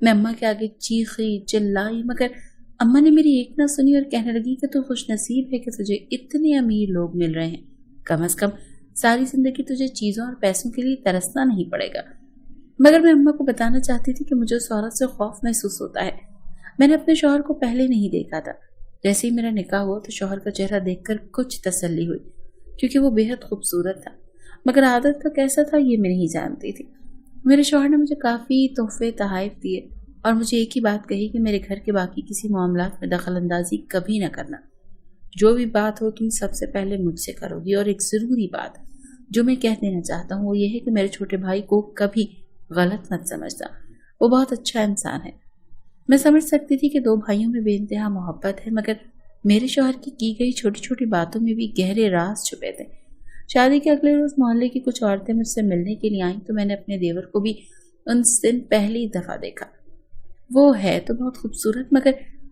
میں اماں کے آگے چیخی چلائی، مگر اماں نے میری ایک نہ سنی اور کہنے لگی کہ تو خوش نصیب ہے کہ تجھے اتنے امیر لوگ مل رہے ہیں، کم از کم ساری زندگی تجھے چیزوں اور پیسوں کے لیے ترسنا نہیں پڑے گا۔ مگر میں اماں کو بتانا چاہتی تھی کہ مجھے اس عورت سے خوف محسوس ہوتا ہے۔ میں نے اپنے شوہر کو پہلے نہیں دیکھا تھا۔ جیسے ہی میرا نکاح ہوا تو شوہر کا چہرہ دیکھ کر کچھ تسلی ہوئی، کیونکہ وہ بے حد خوبصورت تھا، مگر عادت کا کیسا تھا یہ میں نہیں جانتی تھی۔ میرے شوہر نے مجھے کافی تحفے تحائف دیے اور مجھے ایک ہی بات کہی کہ میرے گھر کے باقی کسی معاملات میں دخل اندازی کبھی نہ کرنا، جو بھی بات ہو تم سب سے پہلے مجھ سے کرو گی، اور ایک ضروری بات جو میں کہہ دینا چاہتا ہوں وہ یہ ہے کہ میرے چھوٹے بھائی کو کبھی غلط مت سمجھنا، وہ بہت اچھا انسان ہے۔ میں سمجھ سکتی تھی کہ دو بھائیوں میں بے انتہا محبت ہے، مگر میرے شوہر کی گئی چھوٹی چھوٹی باتوں میں بھی گہرے راز چھپے تھے۔ شادی کے اگلے روز محلے کی کچھ عورتیں مجھ سے ملنے کے لیے آئیں تو میں نے اپنے دیور کو بھی ان دن پہلی دفعہ دیکھا۔ وہ ہے تو بہت خوبصورت، مگر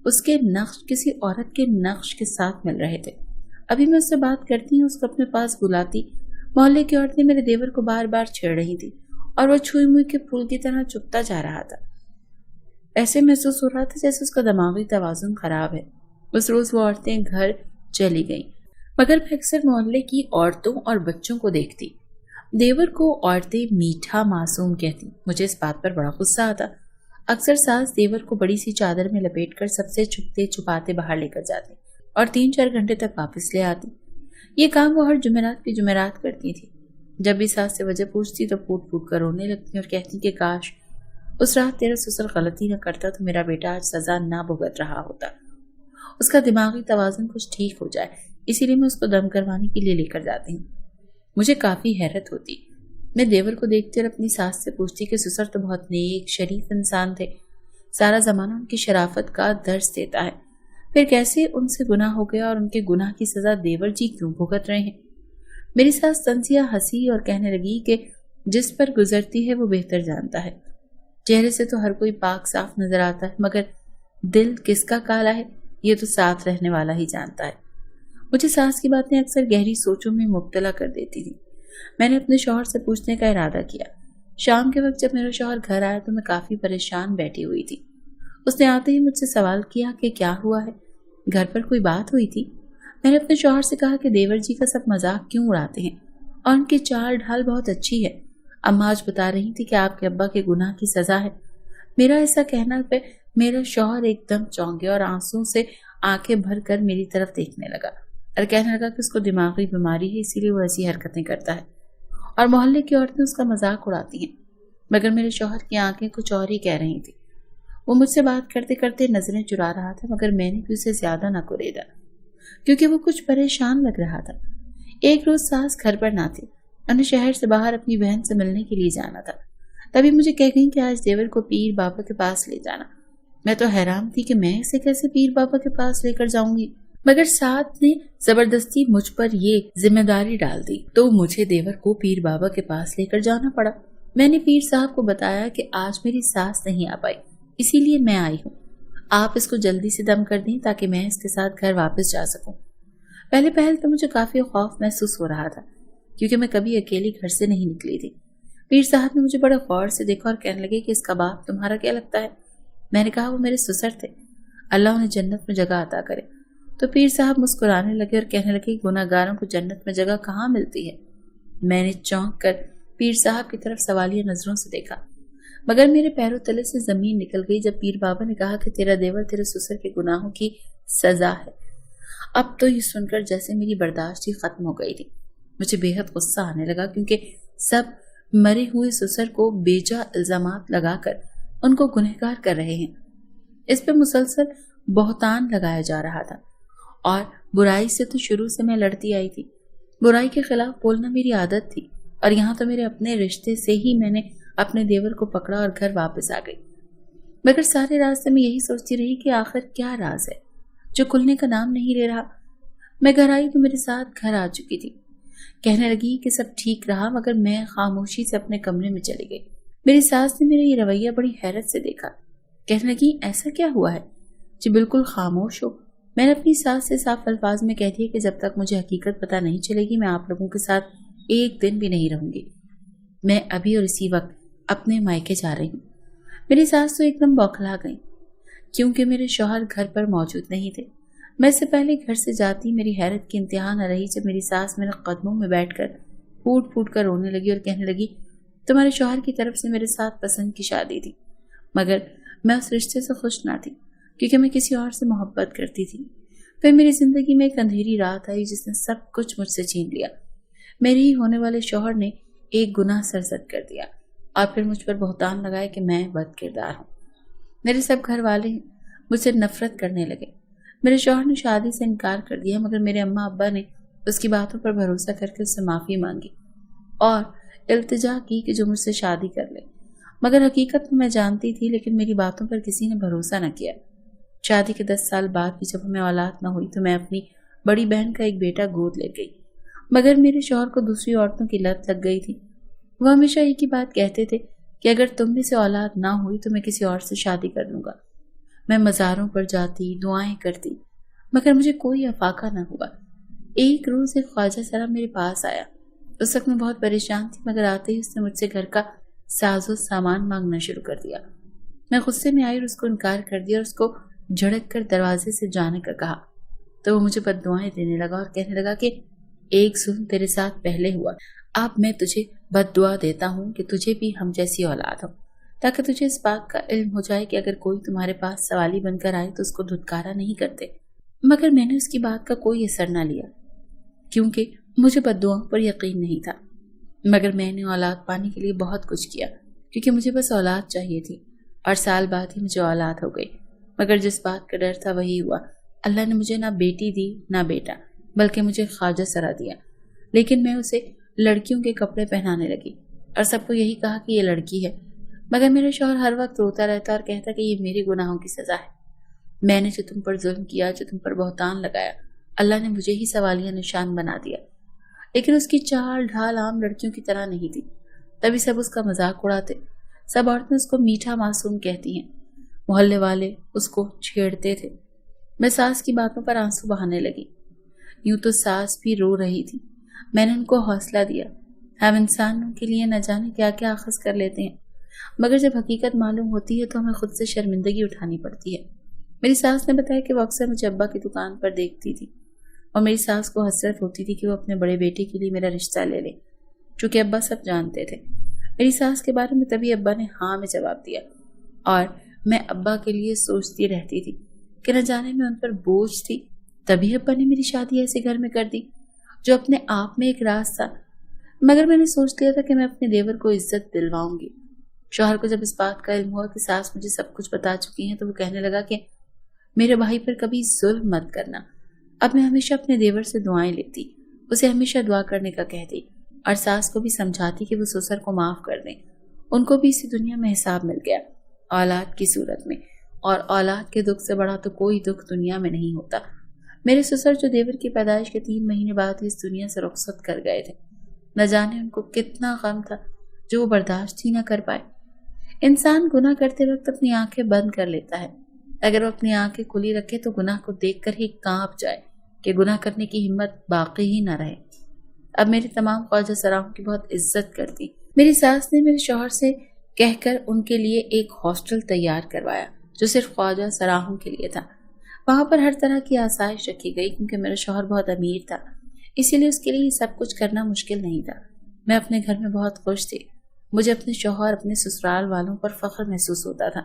اس کے نقش کسی عورت کے نقش کے ساتھ مل رہے تھے۔ ابھی میں اس سے بات کرتی ہوں، اس کو اپنے پاس بلاتی، محلے کی عورتیں میرے دیور کو بار بار چھیڑ رہی تھی اور وہ چھوئی موئی کے پھول کی طرح چپتا جا رہا تھا۔ ایسے محسوس ہو رہا تھا جیسے اس کا دماغی توازن خراب ہے۔ اس روز وہ عورتیں گھر چلی گئیں، مگر میں اکثر محلے کی عورتوں اور بچوں کو دیکھتی۔ دیور کو عورتیں میٹھا معصوم کہتی، مجھے اس بات پر بڑا غصہ آتا۔ اکثر ساس دیور کو بڑی سی چادر میں لپیٹ کر سب سے چھپتے چھپاتے باہر لے کر جاتی اور 3-4 گھنٹے تک واپس لے آتی۔ یہ کام وہ ہر جمعرات کی جمعرات کرتی تھی۔ جب بھی ساس سے وجہ پوچھتی تو پھوٹ پھوٹ کر رونے لگتی اور کہتی کہ کاش اس رات تیرا سسر غلطی نہ کرتا تو میرا بیٹا آج سزا نہ بھگت رہا ہوتا، اس کا دماغی توازن کچھ ٹھیک ہو جائے، اسی لیے میں اس کو دم کروانے کے لیے لے کر جاتی ہوں۔ مجھے کافی حیرت ہوتی، میں دیور کو دیکھتی اور اپنی ساس سے پوچھتی کہ سسر تو بہت نیک شریف انسان تھے، سارا زمانہ ان کی شرافت کا درس دیتا ہے، پھر کیسے ان سے گناہ ہو گیا اور ان کے گناہ کی سزا دیور جی کیوں بھگت رہے ہیں؟ میری ساس تنزیہ ہنسی اور کہنے لگی کہ جس پر گزرتی ہے وہ بہتر جانتا ہے، چہرے سے تو ہر کوئی پاک صاف نظر آتا ہے، مگر دل کس کا کالا ہے یہ تو ساتھ رہنے والا ہی جانتا ہے۔ مجھے ساس کی باتیں اکثر گہری سوچوں میں مبتلا کر دیتی تھی۔ میں نے اپنے شوہر سے پوچھنے کا ارادہ کیا۔ شام کے وقت جب میرا شوہر گھر آیا تو میں کافی پریشان بیٹھی ہوئی تھی۔ اس نے آتے ہی مجھ سے سوال کیا کہ کیا ہوا ہے، گھر پر کوئی بات ہوئی تھی؟ میں نے اپنے شوہر سے کہا کہ دیور جی کا سب مذاق کیوں اڑاتے ہیں اور ان کی چال ڈھال بہت اچھی ہے، اماں آج بتا رہی تھی کہ آپ کے ابا کے گناہ کی سزا ہے۔ میرا ایسا کہنا پہ میرا شوہر ایک دم چونک گیا اور آنسوں سے آنکھیں بھر کر میری طرف دیکھنے لگا اور کہنے لگا کہ اس کو دماغی بیماری ہے، اسی لیے وہ ایسی حرکتیں کرتا ہے اور محلے کی عورتیں اس کا مذاق اڑاتی ہیں۔ مگر میرے شوہر کی آنکھیں کچھ اور ہی کہہ رہی تھی۔ وہ مجھ سے بات کرتے کرتے نظریں چرا رہا تھا، مگر میں نے بھی اسے زیادہ نہ کوریدا کیونکہ وہ کچھ پریشان لگ رہا تھا۔ ایک روز ساس گھر پر نہ تھی، انہیں شہر سے باہر اپنی بہن سے ملنے کے لیے جانا تھا، تبھی مجھے کہہ گئی کہ آج دیور کو پیر بابا کے پاس لے جانا۔ میں تو حیران تھی کہ میں اسے کیسے پیر بابا کے پاس لے کر جاؤں گی، مگر ساتھ نے زبردستی مجھ پر یہ ذمہ داری ڈال دی تو مجھے دیور کو پیر بابا کے پاس لے کر جانا پڑا۔ میں نے پیر صاحب کو بتایا کہ آج میری ساس نہیں آ پائی، اسی لیے میں آئی ہوں، آپ اس کو جلدی سے دم کر دیں تاکہ میں اس کے ساتھ گھر واپس جا سکوں۔ پہلے تو مجھے کافی خوف محسوس ہو رہا تھا کیونکہ میں کبھی اکیلی گھر سے نہیں نکلی تھی۔ پیر صاحب نے مجھے بڑے غور سے دیکھا اور کہنے لگے کہ اس کا باپ تمہارا کیا لگتا ہے؟ میں نے کہا وہ میرے سسر تھے، اللہ انہیں جنت میں جگہ عطا کرے۔ تو پیر صاحب مسکرانے لگے اور کہنے لگے گناہ گاروں کو جنت میں جگہ کہاں ملتی ہے؟ میں نے چونک کر پیر صاحب کی طرف سوالیہ نظروں سے دیکھا، مگر میرے پیروں تلے سے زمین نکل گئی جب پیر بابا نے کہا کہ تیرا دیور تیرے سسر کے گناہوں کی سزا ہے۔ اب تو یہ سن کر جیسے میری برداشت ہی ختم ہو گئی تھی۔ مجھے بے حد غصہ آنے لگا کیونکہ سب مرے ہوئے سسر کو بیجا الزامات لگا کر ان کو گنہگار کر رہے ہیں۔ اس پہ مسلسل بہتان لگایا جا رہا تھا اور برائی سے تو شروع سے میں لڑتی آئی تھی۔ برائی کے خلاف بولنا میری عادت تھی اور یہاں تو میرے اپنے رشتے سے ہی میں نے اپنے دیور کو پکڑا اور گھر واپس آ گئی۔ مگر سارے راستے میں یہی سوچتی رہی کہ آخر کیا راز ہے جو کھلنے کا نام نہیں لے رہا۔ میں گھر آئی تو میرے ساتھ گھر آ چکی تھی۔ کہنے لگی کہ سب ٹھیک رہا، مگر میں خاموشی سے اپنے کمرے میں چلی گئی۔ میری ساس نے میرا یہ رویہ بڑی حیرت سے دیکھا، کہنے لگی ایسا کیا ہوا ہے جی بالکل خاموش ہو؟ میں نے اپنی ساس سے صاف الفاظ میں کہہ دیا کہ جب تک مجھے حقیقت پتہ نہیں چلے گی میں آپ لوگوں کے ساتھ ایک دن بھی نہیں رہوں گی۔ میں ابھی اور اسی وقت اپنے مائکے جا رہی ہوں۔ میری ساس تو ایک دم بوکھلا گئی کیونکہ میرے شوہر گھر پر موجود نہیں تھے۔ میں اس سے پہلے گھر سے جاتی میری حیرت کی انتہا نہ رہی جب میری ساس میرے قدموں میں بیٹھ کر پھوٹ پھوٹ کر رونے لگی اور کہنے لگی، تمہارے شوہر کی طرف سے میرے ساتھ پسند کی شادی تھی، مگر میں اس رشتے سے خوش نہ تھی کیونکہ میں کسی اور سے محبت کرتی تھی۔ پھر میری زندگی میں ایک اندھیری رات آئی جس نے سب کچھ مجھ سے چھین لیا۔ میرے ہی ہونے والے شوہر نے ایک گناہ سرزد کر دیا اور پھر مجھ پر بہتان لگائے کہ میں بد کردار ہوں۔ میرے سب گھر والے مجھ سے نفرت کرنے لگے۔ میرے شوہر نے شادی سے انکار کر دیا، مگر میرے اماں ابا نے اس کی باتوں پر بھروسہ کر کے اس سے معافی مانگی اور التجا کی کہ جو مجھ سے شادی کر لے، مگر حقیقت میں جانتی تھی، لیکن میری باتوں پر کسی نے بھروسہ نہ کیا۔ شادی کے 10 سال بعد بھی جب ہمیں اولاد نہ ہوئی تو میں اپنی بڑی بہن کا ایک بیٹا گود لے گئی، مگر میرے شوہر کو دوسری عورتوں کی لت لگ گئی تھی۔ وہ ہمیشہ ایک ہی بات کہتے تھے کہ اگر تم میں سے اولاد نہ ہوئی تو میں کسی اور سے شادی کر لوں گا۔ میں مزاروں پر جاتی، دعائیں کرتی، مگر مجھے کوئی افاقہ نہ ہوا۔ ایک روز ایک خواجہ سرا میرے پاس آیا۔ اس وقت میں بہت پریشان تھی، مگر آتے ہی اس نے مجھ سے گھر کا ساز و سامان مانگنا شروع کر دیا۔ میں غصے میں آئی اور اس کو انکار کر دیا اور اس کو جھڑک کر دروازے سے جانے کا کہا تو وہ مجھے بد دعائیں دینے لگا اور کہنے لگا کہ ایک ظلم تیرے ساتھ پہلے ہوا، اب میں تجھے بد دعا دیتا ہوں کہ تجھے بھی ہم جیسی اولاد ہو، تاکہ تجھے اس بات کا علم ہو جائے کہ اگر کوئی تمہارے پاس سوالی بن کر آئے تو اس کو دھتکارا نہیں کرتے۔ مگر میں نے اس کی بات کا کوئی اثر نہ لیا کیونکہ مجھے بد دعاؤں پر یقین نہیں تھا، مگر میں نے اولاد پانے کے لیے بہت کچھ کیا کیونکہ مجھے بس اولاد چاہیے تھی، اور سال بعد ہی مجھے اولاد ہو گئی۔ مگر جس بات کا ڈر تھا وہی ہوا۔ اللہ نے مجھے نہ بیٹی دی نہ بیٹا، بلکہ مجھے خواجہ سرا دیا، لیکن میں اسے لڑکیوں کے کپڑے پہنانے لگی اور سب کو یہی کہا کہ یہ لڑکی ہے، مگر میرا شوہر ہر وقت روتا رہتا اور کہتا کہ یہ میرے گناہوں کی سزا ہے۔ میں نے جو تم پر ظلم کیا، جو تم پر بہتان لگایا، اللہ نے مجھے ہی سوالیہ نشان بنا دیا۔ لیکن اس کی چال ڈھال عام لڑکیوں کی طرح نہیں تھی، تبھی سب اس کا مذاق اڑاتے۔ سب عورتیں اس کو میٹھا معصوم کہتی ہیں، محلے والے اس کو چھیڑتے تھے۔ میں ساس کی باتوں پر آنسو بہانے لگی، یوں تو ساس بھی رو رہی تھی۔ میں نے ان کو حوصلہ دیا، ہم انسانوں کے لیے نہ جانے کیا کیا اخذ کر لیتے ہیں، مگر جب حقیقت معلوم ہوتی ہے تو ہمیں خود سے شرمندگی اٹھانی پڑتی ہے۔ میری ساس نے بتایا کہ وہ اکثر مجھے ابا کی دکان پر دیکھتی تھی اور میری ساس کو حسرت ہوتی تھی کہ وہ اپنے بڑے بیٹے کے لیے میرا رشتہ لے لے، چونکہ ابا سب جانتے تھے۔ میری ساس کے بارے میں تبھی ابا نے ہاں میں جواب دیا، اور میں ابا کے لیے سوچتی رہتی تھی کہ نہ جانے میں ان پر بوجھ تھی، تبھی ابا نے میری شادی ایسے گھر میں کر دی جو اپنے آپ میں ایک راز تھا۔ مگر میں نے سوچ لیا تھا کہ میں اپنے دیور کو عزت دلواؤں گی۔ شوہر کو جب اس بات کا علم ہوا کہ ساس مجھے سب کچھ بتا چکی ہیں تو وہ کہنے لگا کہ میرے بھائی پر کبھی ظلم مت کرنا۔ اب میں ہمیشہ اپنے دیور سے دعائیں لیتی، اسے ہمیشہ دعا کرنے کا کہتی اور ساس کو بھی سمجھاتی کہ وہ سسر کو معاف کر دیں۔ ان کو بھی اسی دنیا میں حساب مل گیا، اولاد کی صورت میں، اور اولاد کے دکھ سے بڑا تو کوئی دکھ دنیا میں نہیں ہوتا۔ میرے سسر جو دیور کی پیدائش کے 3 مہینے بعد اس دنیا سے رخصت کر گئے تھے، نہ جانے ان کو کتنا غم تھا جو وہ برداشت ہی نہ کر پائے۔ انسان گناہ کرتے وقت اپنی آنکھیں بند کر لیتا ہے، اگر وہ اپنی آنکھیں کھلی رکھے تو گناہ کو دیکھ کر ہی کانپ جائے کہ گناہ کرنے کی ہمت باقی ہی نہ رہے۔ اب میری تمام خواجہ سراہوں کی بہت عزت کرتی۔ میری ساس نے میرے شوہر سے کہہ کر ان کے لیے ایک ہاسٹل تیار کروایا جو صرف خواجہ سراہوں کے لیے تھا۔ وہاں پر ہر طرح کی آسائش رکھی گئی کیونکہ میرا شوہر بہت امیر تھا، اسی لیے اس کے لیے سب کچھ کرنا مشکل نہیں تھا۔ میں اپنے گھر میں بہت خوش تھی۔ مجھے اپنے شوہر، اپنے سسرال والوں پر فخر محسوس ہوتا تھا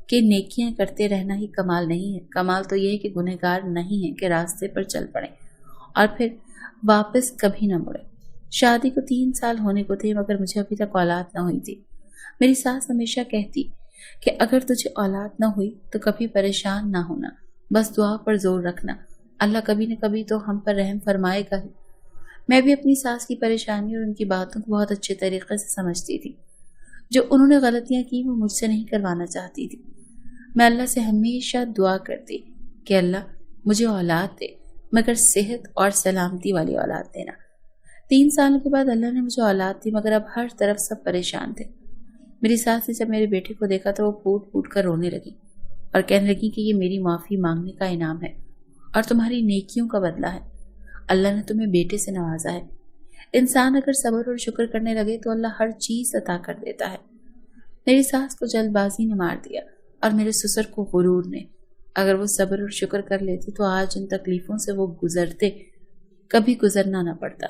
کہ نیکیاں کرتے رہنا ہی کمال نہیں ہے، کمال تو یہ ہے کہ گنہگار نہیں ہے کہ راستے پر چل پڑیں اور پھر واپس کبھی نہ مڑے۔ شادی کو 3 سال ہونے کو تھے مگر مجھے ابھی تک اولاد نہ ہوئی تھی۔ میری ساس ہمیشہ کہتی کہ اگر تجھے اولاد نہ ہوئی تو کبھی پریشان نہ ہونا، بس دعا پر زور رکھنا، اللہ کبھی نہ کبھی تو ہم پر رحم فرمائے گا ہی۔ میں بھی اپنی ساس کی پریشانی اور ان کی باتوں کو بہت اچھے طریقے سے سمجھتی تھی۔ جو انہوں نے غلطیاں کی وہ مجھ سے نہیں کروانا چاہتی تھی۔ میں اللہ سے ہمیشہ دعا کرتی کہ اللہ مجھے اولاد دے، مگر صحت اور سلامتی والی اولاد دینا۔ 3 سالوں کے بعد اللہ نے مجھے اولاد دی، مگر اب ہر طرف سب پریشان تھے۔ میری ساس نے جب میرے بیٹے کو دیکھا تو وہ پھوٹ پھوٹ کر رونے لگی اور کہنے لگی کہ یہ میری معافی مانگنے کا انعام ہے اور تمہاری نیکیوں کا بدلہ ہے۔ اللہ نے تمہیں بیٹے سے نوازا ہے۔ انسان اگر صبر اور شکر کرنے لگے تو اللہ ہر چیز عطا کر دیتا ہے۔ میری ساس کو جلد بازی نے مار دیا اور میرے سسر کو غرور نے۔ اگر وہ صبر اور شکر کر لیتے تو آج ان تکلیفوں سے وہ گزرتے کبھی گزرنا نہ پڑتا۔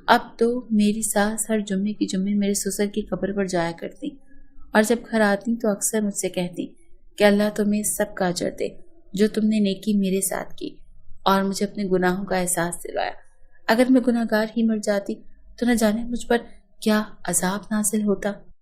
اب تو میری ساس ہر جمعے کی جمعے میرے سسر کی قبر پر جایا کرتی اور جب گھر آتی تو اکثر مجھ سے کہتی کہ اللہ تمہیں سب کا اجر دے جو تم نے نیکی میرے ساتھ کی اور مجھے اپنے گناہوں کا احساس دلایا۔ اگر میں گناہگار ہی مر جاتی تو نہ جانے مجھ پر کیا عذاب نازل ہوتا۔